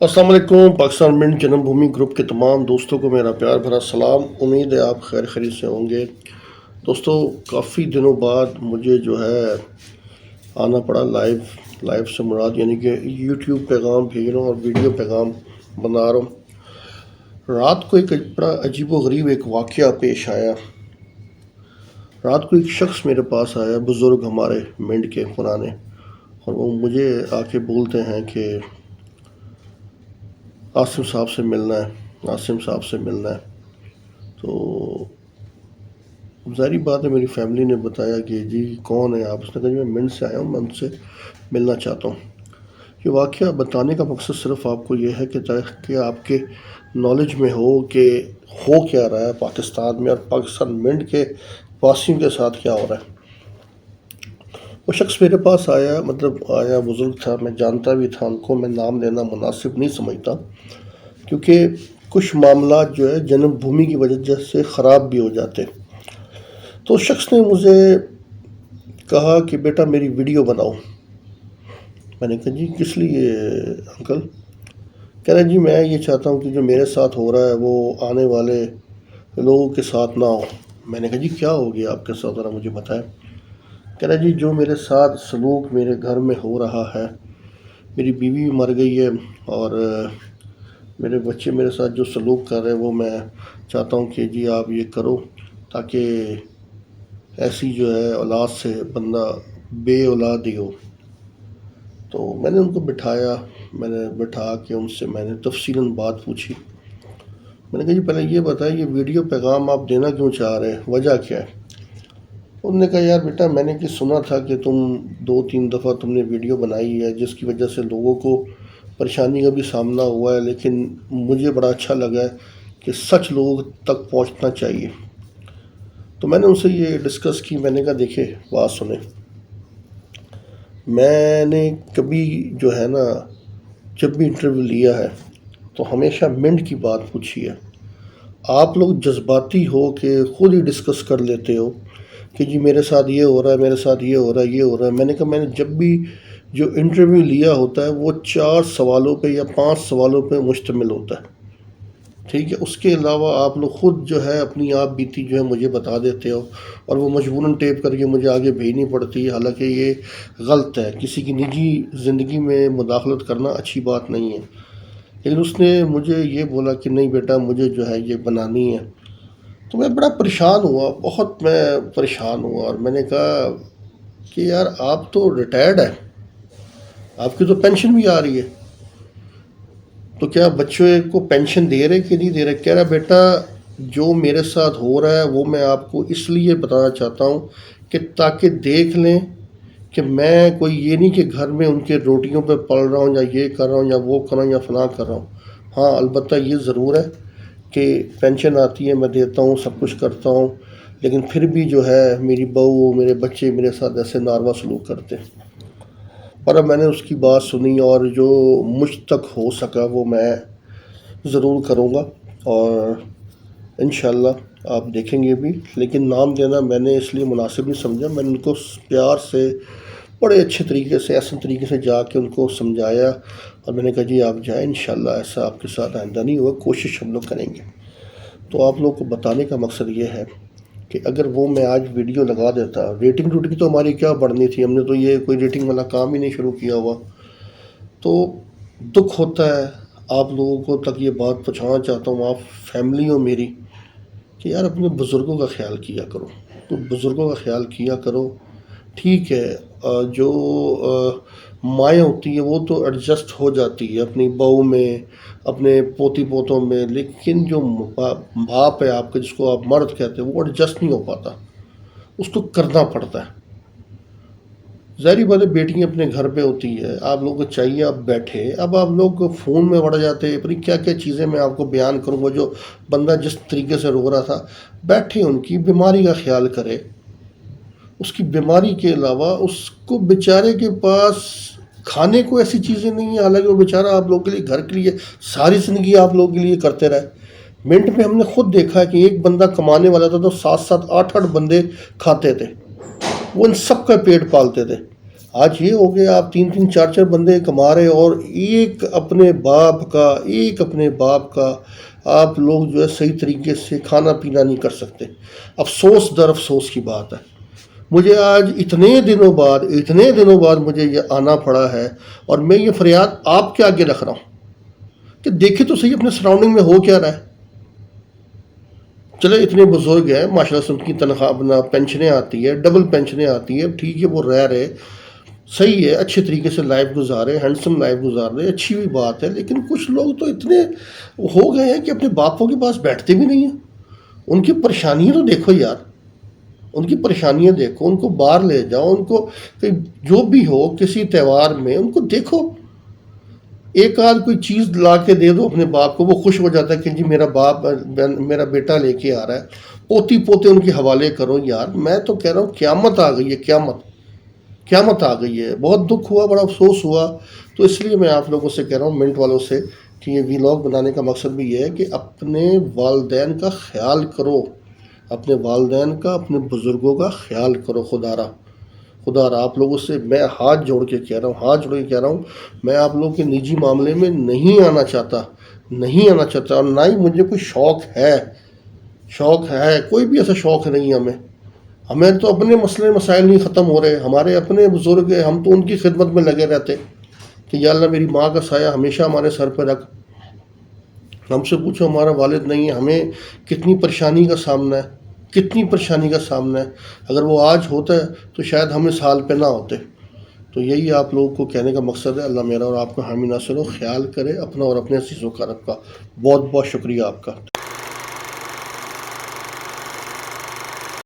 अस्सलाम वालेकुम। पाकिस्तान मिंट जन्मभूमि ग्रुप के तमाम दोस्तों को मेरा प्यार भरा सलाम। उम्मीद है आप खैर खैरियत से होंगे। दोस्तों, काफ़ी दिनों बाद मुझे जो है आना पड़ा लाइव से मुराद यानी कि यूट्यूब पैगाम भेज रहा हूँ और वीडियो पैगाम बना रहा हूँ। रात को एक बड़ा अजीब व गरीब एक वाक़या पेश आया। रात को एक शख्स मेरे पास आया, बुज़ुर्ग हमारे मिंट के पुराने, और वो मुझे आके बोलते हैं कि आसिम साहब से मिलना है, आसिम साहब से मिलना है। तो ज़ाहिर बात है, मेरी फैमिली ने बताया कि जी कौन है आप। उसने कहा जी मैं मिंट से आया हूँ, मैं उनसे मिलना चाहता हूँ। ये वाक़या बताने का मकसद सिर्फ आपको ये है कि ताकि आपके नॉलेज में हो कि हो क्या रहा है पाकिस्तान में और पाकिस्तान मिंट के वासियों के साथ क्या हो रहा है। वो शख्स मेरे पास आया, मतलब आया, बुज़ुर्ग था, मैं जानता भी था उनको, मैं नाम लेना मुनासिब नहीं समझता क्योंकि कुछ मामला जो है जन्मभूमि की वजह से ख़राब भी हो जाते। तो शख्स ने मुझे कहा कि बेटा मेरी वीडियो बनाओ। मैंने कहा जी किस लिए अंकल? कह रहे जी मैं ये चाहता हूँ कि जो मेरे साथ हो रहा है वो आने वाले लोगों के साथ ना हो। मैंने कहा जी क्या हो गया आपके साथ, ज़रा मुझे बताएं। कह रहा जी जो मेरे साथ सलूक मेरे घर में हो रहा है, मेरी बीवी भी मर गई है और मेरे बच्चे मेरे साथ जो सलूक कर रहे हैं वो मैं चाहता हूँ कि जी आप ये करो ताकि ऐसी जो है औलाद से बंदा बे औलाद ही हो। तो मैंने उनको बिठाया, मैंने बिठा के उनसे मैंने तफसीलन बात पूछी। मैंने कहा जी पहले ये बताइए ये वीडियो पैगाम आप देना क्यों चाह रहे हैं, वजह क्या है? उन्होंने कहा यार बेटा मैंने कि सुना था कि तुम 2-3 दफ़ा तुमने वीडियो बनाई है जिसकी वजह से लोगों को परेशानी का भी सामना हुआ है, लेकिन मुझे बड़ा अच्छा लगा है कि सच लोगों तक पहुंचना चाहिए। तो मैंने उनसे ये डिस्कस की। मैंने कहा देखिए बात सुने, मैंने कभी जो है ना जब भी इंटरव्यू लिया है तो हमेशा मिंट की बात पूछी है। आप लोग जज्बाती हो कि खुद ही डिस्कस कर लेते हो कि जी मेरे साथ ये हो रहा है, मेरे साथ ये हो रहा है, ये हो रहा है। मैंने कहा मैंने जब भी जो इंटरव्यू लिया होता है वो 4 सवालों पे या 5 सवालों पे मुश्तमिल होता है, ठीक है। उसके अलावा आप लोग खुद जो है अपनी आप बीती जो है मुझे बता देते हो और वो मजबूरन टेप करके मुझे आगे भेजनी पड़ती है। हालांकि ये गलत है, किसी की निजी ज़िंदगी में मुदाखलत करना अच्छी बात नहीं है। लेकिन उसने मुझे ये बोला कि नहीं बेटा मुझे जो है ये बनानी है। तो मैं बड़ा परेशान हुआ, बहुत मैं परेशान हुआ और मैंने कहा कि यार आप तो रिटायर्ड है, आपकी तो पेंशन भी आ रही है, तो क्या बच्चों को पेंशन दे रहे कि नहीं दे रहे? कह रहा बेटा जो मेरे साथ हो रहा है वो मैं आपको इसलिए बताना चाहता हूँ कि ताकि देख लें कि मैं कोई ये नहीं कि घर में उनके रोटियों पे पल रहा हूँ या ये कर रहा हूँ या वो कर रहा हूँ या फलां कर रहा हूँ। हाँ अलबत्ता ये ज़रूर है कि पेंशन आती है, मैं देता हूँ, सब कुछ करता हूँ, लेकिन फिर भी जो है मेरी बहू मेरे बच्चे मेरे साथ ऐसे नारवा सलूक करते हैं। पर अब मैंने उसकी बात सुनी और जो मुझ तक हो सका वो मैं ज़रूर करूँगा और इंशाल्लाह आप देखेंगे भी। लेकिन नाम देना मैंने इसलिए मुनासिब नहीं समझा, मैंने उनको प्यार से बड़े अच्छे तरीके से ऐसे तरीके से जाके उनको समझाया और मैंने कहा जी आप जाएं, इंशाल्लाह ऐसा आपके साथ आइंदा नहीं होगा, कोशिश हम लोग करेंगे। तो आप लोग को बताने का मकसद ये है कि अगर वो मैं आज वीडियो लगा देता, रेटिंग रूटिंग तो हमारी क्या बढ़नी थी, हमने तो ये कोई रेटिंग वाला काम ही नहीं शुरू किया हुआ। तो दुख होता है, आप लोगों को तक ये बात पहुँचाना चाहता हूँ, आप फैमिली हो मेरी, कि यार अपने बुज़ुर्गों का ख्याल किया करो। तो बुज़ुर्गों का ख्याल किया करो, ठीक है। जो माएँ होती हैं वो तो एडजस्ट हो जाती है अपनी बहू में, अपने पोती पोतों में, लेकिन जो बाप है आपके जिसको आप मर्द कहते हैं वो एडजस्ट नहीं हो पाता, उसको करना पड़ता है। ज़ाहिर बात है बेटियाँ अपने घर पे होती है, आप लोगों को चाहिए आप बैठे। अब आप लोग फ़ोन में पड़ जाते हैं, पता क्या क्या चीज़ें मैं आपको बयान करूँगा। जो बंदा जिस तरीके से रो रहा था, बैठे उनकी बीमारी का ख्याल करे, उसकी बीमारी के अलावा उसको बेचारे के पास खाने को ऐसी चीज़ें नहीं है। हालांकि वो बेचारा आप लोगों के लिए घर के लिए सारी ज़िंदगी आप लोगों के लिए करते रहे। मिनट में हमने खुद देखा कि एक बंदा कमाने वाला था तो 7-7 8-8 बंदे खाते थे, वो इन सब का पेट पालते थे। آج یہ ہو گیا آپ 3 4 بندے کما رہے اور ایک اپنے باپ کا آپ لوگ جو ہے صحیح طریقے سے کھانا پینا نہیں کر سکتے۔ افسوس در افسوس کی بات ہے۔ مجھے آج اتنے دنوں بعد مجھے یہ آنا پڑا ہے، اور میں یہ فریاد آپ کے آگے رکھ رہا ہوں کہ دیکھیں تو صحیح اپنے سراؤنڈنگ میں ہو کیا رہا ہے۔ چلے اتنے بزرگ ہیں ماشاءاللہ سے، ان کی تنخواہ اپنا پینشنیں آتی ہے، ڈبل پینشنیں آتی ہے، ٹھیک ہے، وہ رہ رہے صحیح ہے، اچھے طریقے سے لائف گزارے، ہینڈسم لائف گزار رہے، اچھی بھی بات ہے، لیکن کچھ لوگ تو اتنے ہو گئے ہیں کہ اپنے باپوں کے پاس بیٹھتے بھی نہیں ہیں۔ ان کی پریشانیاں تو دیکھو یار، ان کی پریشانیاں دیکھو، ان کو باہر لے جاؤ، ان کو جو بھی ہو کسی تہوار میں ان کو دیکھو، ایک آدھ کوئی چیز لا کے دے دو اپنے باپ کو، وہ خوش ہو جاتا ہے کہ جی میرا بیٹا لے کے آ رہا ہے، پوتی پوتے ان کے حوالے کرو۔ یار میں تو کہہ رہا ہوں قیامت آ گئی ہے، قیامت آ گئی ہے۔ بہت دکھ ہوا، بڑا افسوس ہوا۔ تو اس لیے میں آپ لوگوں سے کہہ رہا ہوں، منٹ والوں سے، کہ یہ ولاگ بنانے کا مقصد بھی یہ ہے کہ اپنے والدین کا خیال کرو، اپنے والدین کا، اپنے بزرگوں کا خیال کرو۔ خدا را آپ لوگوں سے میں ہاتھ جوڑ کے کہہ رہا ہوں، میں آپ لوگوں کے نجی معاملے میں نہیں آنا چاہتا، اور نہ ہی مجھے کوئی شوق ہے، کوئی بھی ایسا شوق نہیں ہمیں تو اپنے مسئلے مسائل نہیں ختم ہو رہے، ہمارے اپنے بزرگ ہیں، ہم تو ان کی خدمت میں لگے رہتے کہ یا اللہ میری ماں کا سایہ ہمیشہ ہمارے سر پہ رکھ۔ ہم سے پوچھو ہمارا والد نہیں ہے، ہمیں کتنی پریشانی کا سامنا ہے، اگر وہ آج ہوتا ہے تو شاید ہم اس حال پہ نہ ہوتے۔ تو یہی آپ لوگوں کو کہنے کا مقصد ہے۔ اللہ میرا اور آپ کا حامی ناصر ہو، خیال کرے اپنا اور اپنے عزیزوں کا رب کا۔ بہت بہت شکریہ آپ کا۔